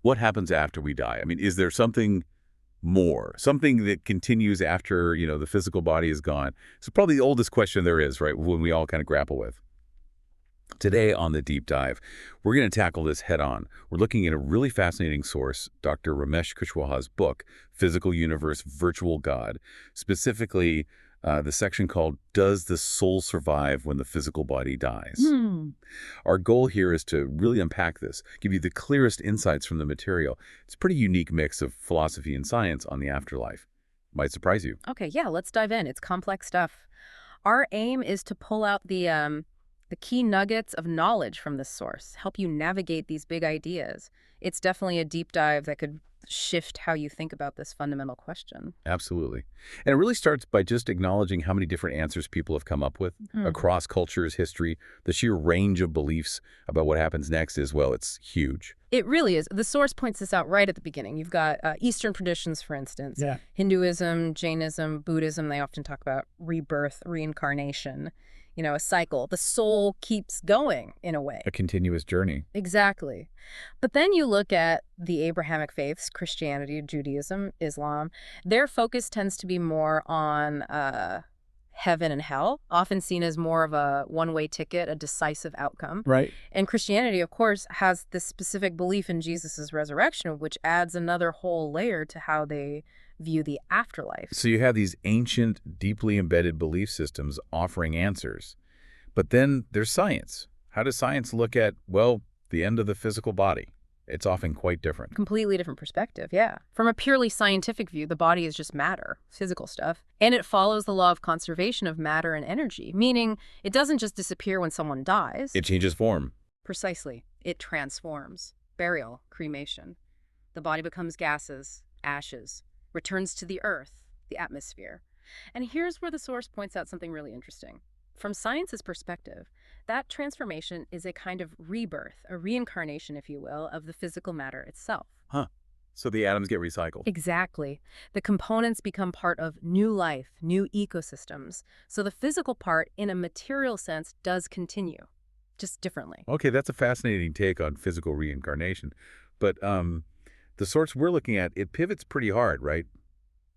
What happens after we die? I mean, is there something more, something that continues after, the physical body is gone? It's probably the oldest question there is, right, when we all kind of grapple with. Today on The Deep Dive, we're going to tackle this head on. We're looking at a really fascinating source, Dr. RameshKushwaha's book, Physical Universe, Virtual God, specifically the section called Does the Soul Survive When the Physical Body Dies? Our goal here is to really unpack this, give you the clearest insights from the material. It's a pretty unique mix of philosophy and science on the afterlife. Might surprise you. Okay, yeah, let's dive in. It's complex stuff. Our aim is to pull out the key nuggets of knowledge from this source, help you navigate these big ideas. It's definitely a deep dive that could shift how you think about this fundamental question. Absolutely. And it really starts by just acknowledging how many different answers people have come up with across cultures, history. The sheer range of beliefs about what happens next is, well, it's huge. It really is. The source points this out right at the beginning. You've got Eastern traditions, for instance. Yeah. Hinduism, Jainism, Buddhism, they often talk about rebirth, reincarnation. A cycle. The soul keeps going in a way. A continuous journey. Exactly. But then you look at the Abrahamic faiths, Christianity, Judaism, Islam. Their focus tends to be more on heaven and hell, often seen as more of a one-way ticket, a decisive outcome. Right. And Christianity, of course, has this specific belief in Jesus's resurrection, which adds another whole layer to how they view the afterlife. So you have these ancient, deeply embedded belief systems offering answers. But then there's science. How does science look at, well, the end of the physical body? It's often quite different. Completely different perspective, yeah. From a purely scientific view, the body is just matter, physical stuff. And it follows the law of conservation of matter and energy, meaning it doesn't just disappear when someone dies. It changes form. Precisely. It transforms. Burial, cremation. The body becomes gases, ashes, returns to the earth, the atmosphere. And here's where the source points out something really interesting. From science's perspective, that transformation is a kind of rebirth, a reincarnation, if you will, of the physical matter itself. Huh. So the atoms get recycled. Exactly. The components become part of new life, new ecosystems. So the physical part, in a material sense, does continue, just differently. Okay, that's a fascinating take on physical reincarnation. But the source we're looking at, it pivots pretty hard, right?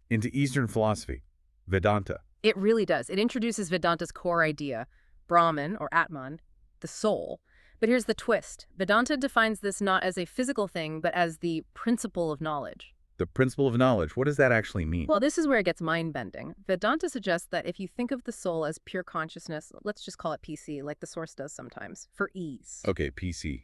Into Eastern philosophy, Vedanta. It really does. It introduces Vedanta's core idea, Brahman, or Atman, the soul. But here's the twist. Vedanta defines this not as a physical thing, but as the principle of knowledge. The principle of knowledge, what does that actually mean? Well, this is where it gets mind-bending. Vedanta suggests that if you think of the soul as pure consciousness, let's just call it PC, like the source does sometimes, for ease. Okay, PC,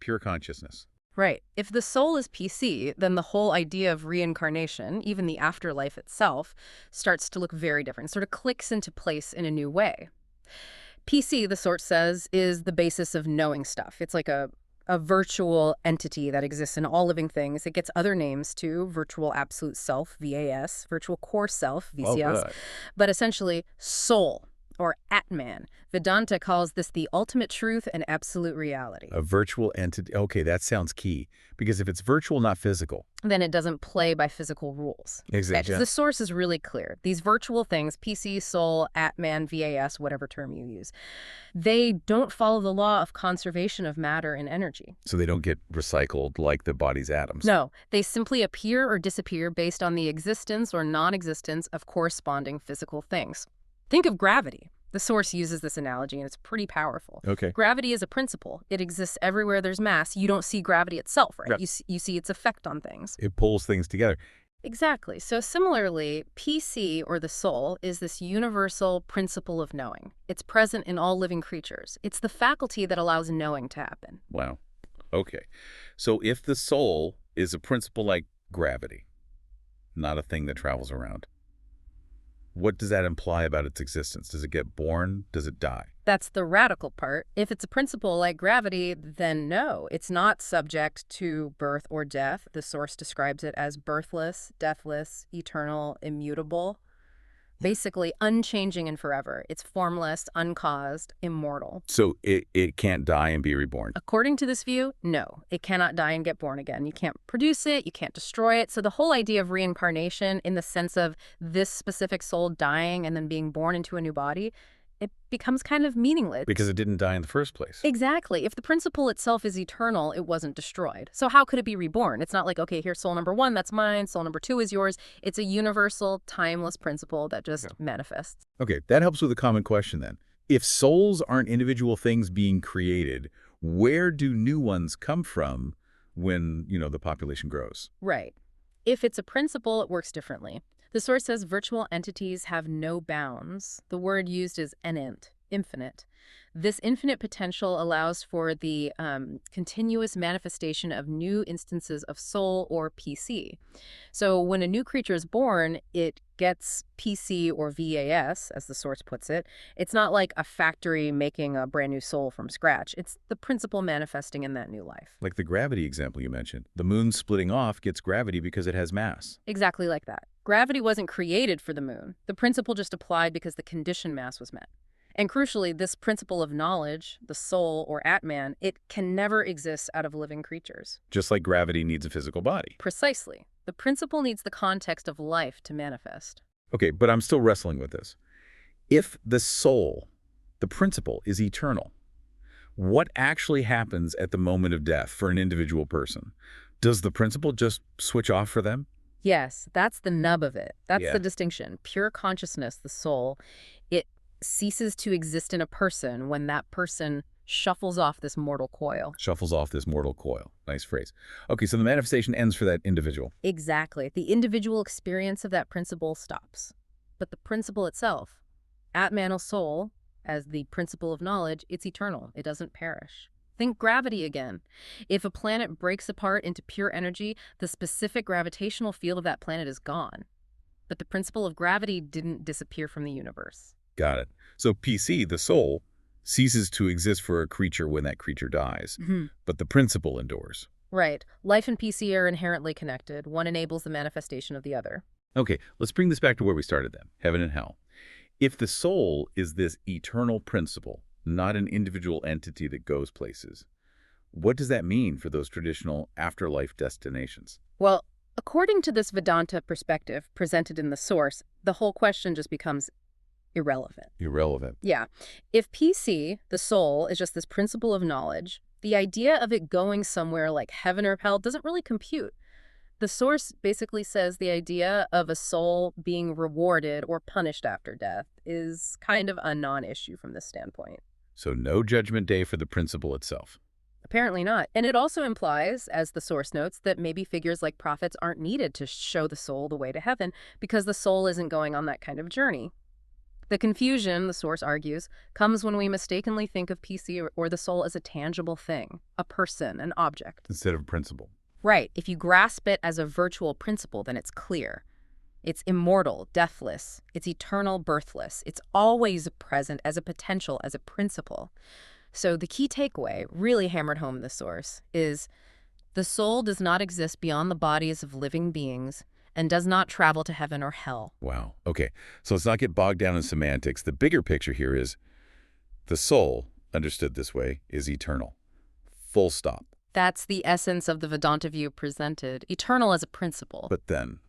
pure consciousness. Right. If the soul is PC, then the whole idea of reincarnation, even the afterlife itself, starts to look very different, sort of clicks into place in a new way. PC, the source says, is the basis of knowing stuff. It's like a virtual entity that exists in all living things. It gets other names too, virtual absolute self, VAS, virtual core self, VCS, but essentially soul, or Atman. Vedanta calls this the ultimate truth and absolute reality. A virtual entity. Okay, that sounds key. Because if it's virtual, not physical, then it doesn't play by physical rules. Exactly. The source is really clear. These virtual things, PC, soul, Atman, VAS, whatever term you use, they don't follow the law of conservation of matter and energy. So they don't get recycled like the body's atoms. No, they simply appear or disappear based on the existence or non-existence of corresponding physical things. Think of gravity. The source uses this analogy, and it's pretty powerful. Okay. Gravity is a principle. It exists everywhere there's mass. You don't see gravity itself, right? Yep. You see its effect on things. It pulls things together. Exactly. So similarly, PC, or the soul, is this universal principle of knowing. It's present in all living creatures. It's the faculty that allows knowing to happen. Wow. Okay. So if the soul is a principle like gravity, not a thing that travels around, what does that imply about its existence? Does it get born? Does it die? That's the radical part. If it's a principle like gravity, then no, it's not subject to birth or death. The source describes it as birthless, deathless, eternal, immutable. Basically unchanging and forever. It's formless, uncaused, immortal. So it can't die and be reborn? According to this view, no. It cannot die and get born again. You can't produce it, you can't destroy it. So the whole idea of reincarnation, in the sense of this specific soul dying and then being born into a new body, it becomes kind of meaningless. Because it didn't die in the first place. Exactly. If the principle itself is eternal, it wasn't destroyed. So how could it be reborn? It's not like, okay, here's soul number 1, that's mine, soul number 2 is yours. It's a universal, timeless principle that just manifests. Okay, that helps with a common question then. If souls aren't individual things being created, where do new ones come from when, the population grows? Right. If it's a principle, it works differently. The source says virtual entities have no bounds. The word used is enant, infinite. This infinite potential allows for the continuous manifestation of new instances of soul or PC. So when a new creature is born, it gets PC or VAS, as the source puts it. It's not like a factory making a brand new soul from scratch. It's the principle manifesting in that new life. Like the gravity example you mentioned. The moon splitting off gets gravity because it has mass. Exactly like that. Gravity wasn't created for the moon. The principle just applied because the conditioned mass was met. And crucially, this principle of knowledge, the soul or Atman, it can never exist out of living creatures. Just like gravity needs a physical body. Precisely. The principle needs the context of life to manifest. Okay, but I'm still wrestling with this. If the soul, the principle, is eternal, what actually happens at the moment of death for an individual person? Does the principle just switch off for them? Yes, that's the nub of it. That's Yeah. the distinction. Pure consciousness, the soul, it ceases to exist in a person when that person shuffles off this mortal coil. Shuffles off this mortal coil. Nice phrase. Okay, so the manifestation ends for that individual. Exactly. The individual experience of that principle stops. But the principle itself, Atman soul, as the principle of knowledge, it's eternal. It doesn't perish. Think gravity again. If a planet breaks apart into pure energy, the specific gravitational field of that planet is gone. But the principle of gravity didn't disappear from the universe. Got it. So PC, the soul, ceases to exist for a creature when that creature dies. But the principle endures. Right. Life and PC are inherently connected. One enables the manifestation of the other. Okay, let's bring this back to where we started then, heaven and hell. If the soul is this eternal principle, not an individual entity that goes places, what does that mean for those traditional afterlife destinations? Well, according to this Vedanta perspective presented in the source, the whole question just becomes irrelevant. Irrelevant. Yeah. If PC, the soul, is just this principle of knowledge, the idea of it going somewhere like heaven or hell doesn't really compute. The source basically says the idea of a soul being rewarded or punished after death is kind of a non-issue from this standpoint. So no judgment day for the principle itself. Apparently not. And it also implies, as the source notes, that maybe figures like prophets aren't needed to show the soul the way to heaven because the soul isn't going on that kind of journey. The confusion, the source argues, comes when we mistakenly think of PC or the soul as a tangible thing, a person, an object. Instead of principle. Right. If you grasp it as a virtual principle, then it's clear. It's immortal, deathless. It's eternal, birthless. It's always present as a potential, as a principle. So the key takeaway, really hammered home in the source, is the soul does not exist beyond the bodies of living beings and does not travel to heaven or hell. Wow. Okay, so let's not get bogged down in semantics. The bigger picture here is the soul, understood this way, is eternal. Full stop. That's the essence of the Vedanta view presented, eternal as a principle. But then,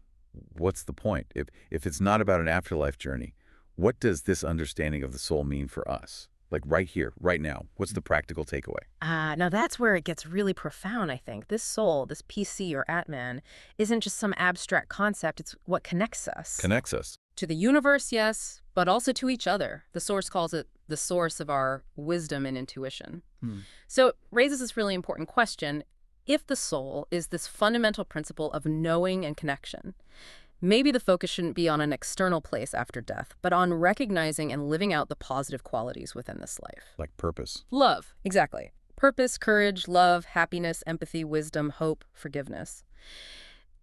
what's the point? If it's not about an afterlife journey, what does this understanding of the soul mean for us? Like right here, right now, what's the practical takeaway? Now that's where it gets really profound, I think. This soul, this PC or Atman, isn't just some abstract concept. It's what connects us. Connects us. To the universe, yes, but also to each other. The source calls it the source of our wisdom and intuition. So it raises this really important question. If the soul is this fundamental principle of knowing and connection, maybe the focus shouldn't be on an external place after death, but on recognizing and living out the positive qualities within this life. Like purpose. Love, exactly. Purpose, courage, love, happiness, empathy, wisdom, hope, forgiveness.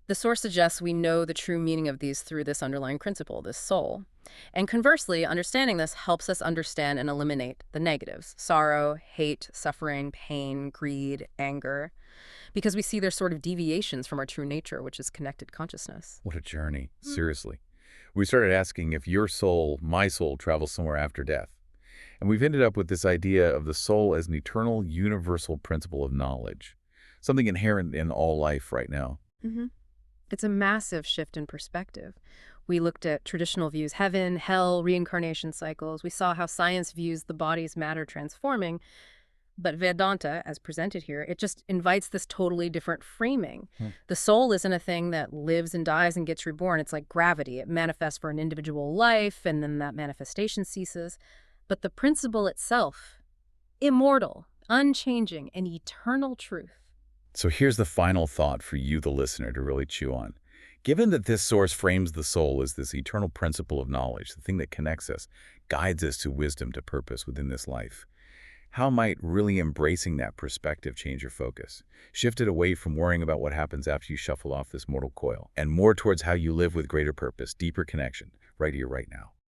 The source suggests we know the true meaning of these through this underlying principle, this soul. And conversely, understanding this helps us understand and eliminate the negatives: sorrow, hate, suffering, pain, greed, anger, because we see they're sort of deviations from our true nature, which is connected consciousness. What a journey, seriously. We started asking if your soul, my soul, travels somewhere after death. And we've ended up with this idea of the soul as an eternal, universal principle of knowledge, something inherent in all life right now. It's a massive shift in perspective. We looked at traditional views, heaven, hell, reincarnation cycles. We saw how science views the body's matter transforming. But Vedanta, as presented here, it just invites this totally different framing. The soul isn't a thing that lives and dies and gets reborn. It's like gravity. It manifests for an individual life, and then that manifestation ceases. But the principle itself, immortal, unchanging, and eternal truth. So here's the final thought for you, the listener, to really chew on. Given that this source frames the soul as this eternal principle of knowledge, the thing that connects us, guides us to wisdom, to purpose within this life, how might really embracing that perspective change your focus? Shift it away from worrying about what happens after you shuffle off this mortal coil, and more towards how you live with greater purpose, deeper connection, right here, right now.